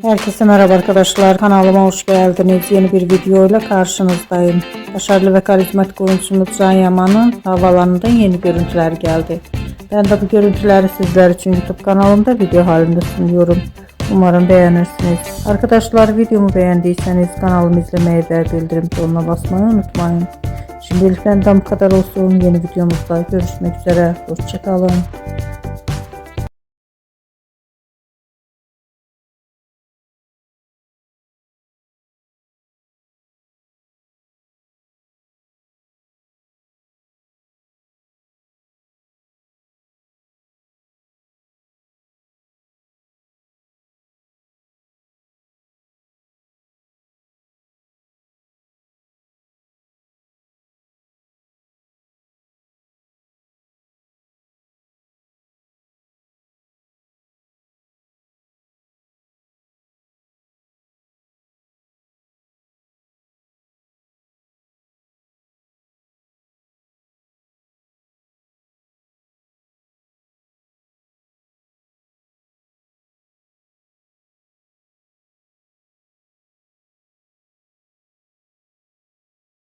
Herkese merhaba arkadaşlar. Kanalıma hoş geldiniz. Yeni bir video ile karşınızdayım. Başarılı ve karizmatik oyuncumuz Can Yaman'ın havalarında yeni görüntüler geldi. Ben de bu görüntüleri sizler için YouTube kanalımda video halinde sunuyorum. Umarım beğenirsiniz. Arkadaşlar, videomu beğendiyseniz kanalımı izlemeyi ve bildirim tonuna basmayı unutmayın. Şimdilik benden bu kadar olsun. Yeni videomuzda görüşmek üzere. Hoşça kalın.